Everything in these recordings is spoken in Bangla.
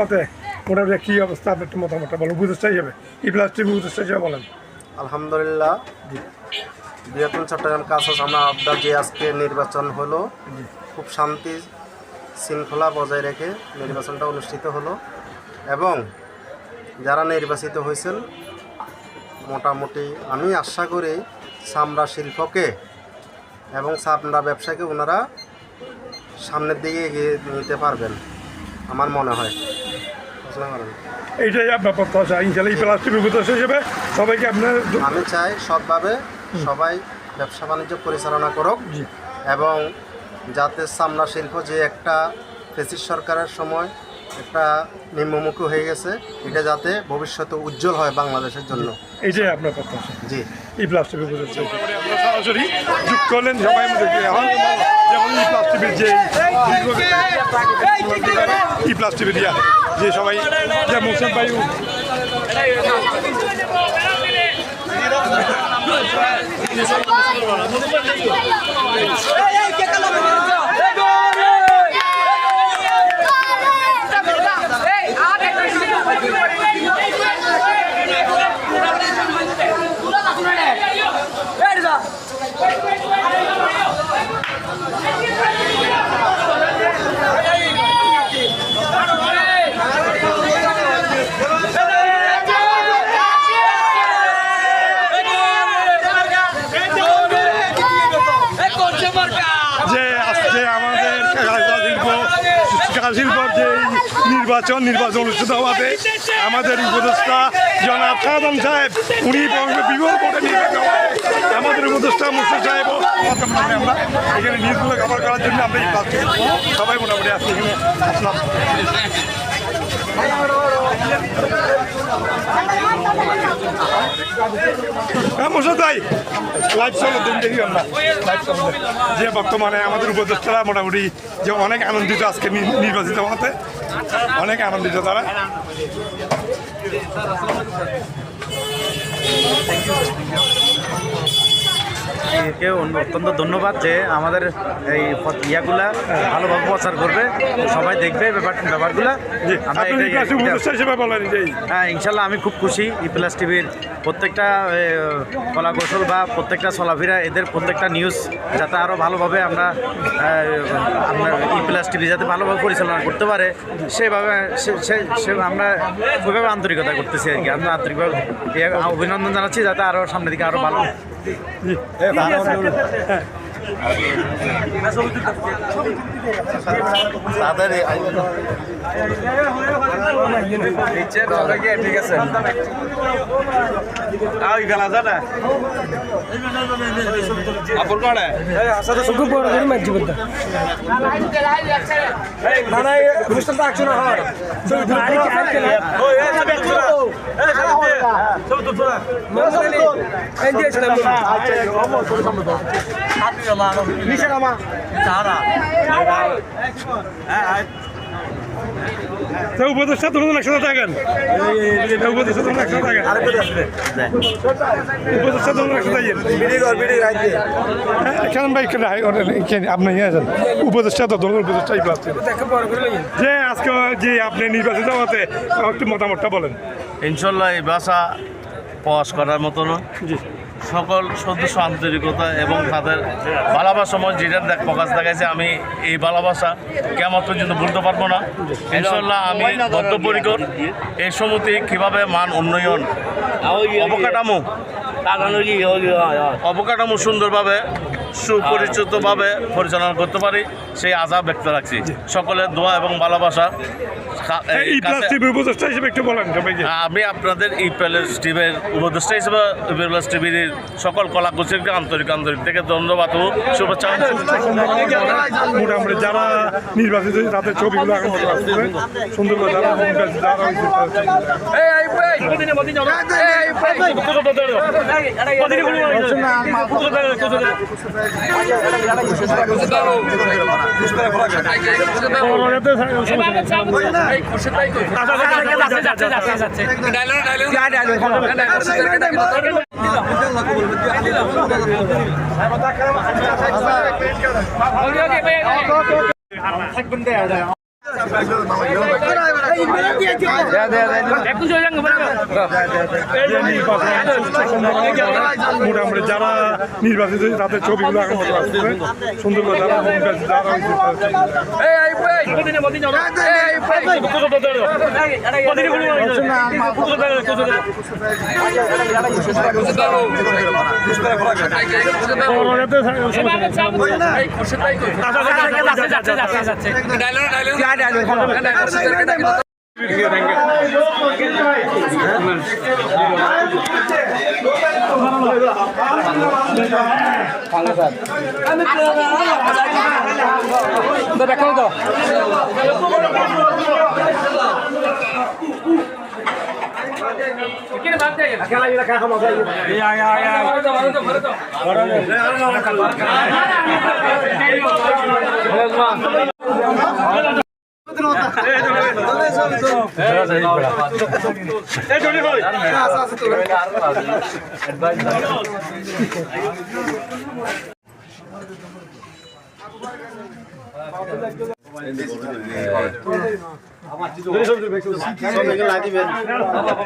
হওয়াতে মোটামুটি কী অবস্থা আপনার একটু মতামতটা বলেন উপদেষ্টা হিসেবে প্লাস টিভি উপদেষ্টা হিসেবে বলেন। আলহামদুলিল্লাহ, বৃহত্তম চট্টগ্রাম কাছাস আমরা আপনার যে আজকে নির্বাচন হলো খুব শান্তি শৃঙ্খলা বজায় রেখে নির্বাচনটা অনুষ্ঠিত হলো এবং যারা নির্বাচিত হয়েছেন মোটামুটি আমি আশা করি চামড়া শিল্পকে এবং চামড়া ব্যবসাকে ওনারা সামনের দিকে এগিয়ে নিতে পারবেন আমার মনে হয়। এইটাই আপনার প্রত্যাশা ইনশাল্লাহ প্লাস টিভি উপদেষ্টা হিসেবে সবাইকে আপনার আমি চাই সৎভাবে সবাই ব্যবসা বাণিজ্য পরিচালনা করুক এবং যাতে চামড়া শিল্প যে একটা ফ্যাসিস্ট সরকারের সময় একটা নিম্নমুখী হয়ে গেছে এটা যাতে ভবিষ্যতে উজ্জ্বল হয় বাংলাদেশের জন্য, এইটাই আপনার প্রত্যাশা। জি ই প্লাস টিভি উপদেষ্টা সরাসরি যুক্ত করলেন সবাই এখন যেমন ই প্লাস টিভির যে ই প্লাস টিভি দিয়া যে সবাই যে মোসেন বায়ু শিল্পর যে নির্বাচন অনুষ্ঠিত হওয়াতে আমাদের উপদেষ্টা জনাব খাদাম সাহেব উনি বিপুল ভোটে নির্বাচন আমাদের উপদেষ্টা মুর্শিদ সাহেবও আমরা এখানে নিউজগুলো কভার করার জন্য আমরা সবাই মোটামুটি আজকে এখানে আসলাম। লাইভ চলো দেখি আমরা লাইভ চলো যে বর্তমানে আমাদের উপদেষ্টারা মোটামুটি যে অনেক আনন্দিত আজকে নির্বাচিত হওয়াতে অনেক আনন্দিত তারা। অত্যন্ত ধন্যবাদ যে আমাদের এই ইয়াগুলা ভালোভাবে প্রচার করবে, সবাই দেখবে ব্যাপারগুলা। হ্যাঁ ইনশাল্লাহ আমি খুব খুশি ই প্লাস টিভির প্রত্যেকটা কলা কৌশল বা প্রত্যেকটা চলাফেরা এদের প্রত্যেকটা নিউজ যাতে আরও ভালোভাবে আমরা আপনার ই প্লাস টিভি যাতে ভালোভাবে পরিচালনা করতে পারে সেভাবে আমরা ওইভাবে আন্তরিকতা করতেছি আর কি। আমরা আন্তরিকভাবে অভিনন্দন জানাচ্ছি যাতে আরও সামনের দিকে আরও ভালো ঠিক আছে উপদেষ্টা ধরুন একসাথে থাকেন উপদেষ্টা ধরুন একসাথে থাকেন উপদেষ্টা ধরুন একসাথে থাকেন আপনি আছেন উপদেষ্টা তো ধরুন উপদেষ্টা যে আজকে যে আপনি নির্বাচিত হতে একটু মতামতটা বলেন। ইনশাল্লাহ এই ভাষা প্রকাশ করার মতো নয়, সকল সদস্য আন্তরিকতা এবং তাদের ভালোবাসাময় যেটা প্রকাশ দেখাইছে আমি এই ভালোবাসা কেমন পর্যন্ত বলতে পারবো না। ইনশাল্লাহ আমি বদ্ধপরিকর এই সমিতি কীভাবে মান উন্নয়ন অবকাঠামো সুন্দরভাবে সুপরিচিতভাবে পরিচালনা করতে পারি সেই আশা ব্যক্ত রাখছি। সকলের দোয়া এবং ভালোবাসা আমি আপনাদের ই প্লাস টিভির উপদেষ্টা হিসেবে ই প্লাস টিভির সকল কলাকুশলীকে আন্তরিক থেকে ধন্যবাদ ও শুভেচ্ছা। মোটামুটি যারা নির্বাচিত তাদের ছবিগুলো সুন্দরভাবে যারা মোটামুটি যারা নির্বাচিত হয়েছে তাদের ছবিগুলো এখন আসতেছে সুন্দর করে যারা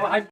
আমার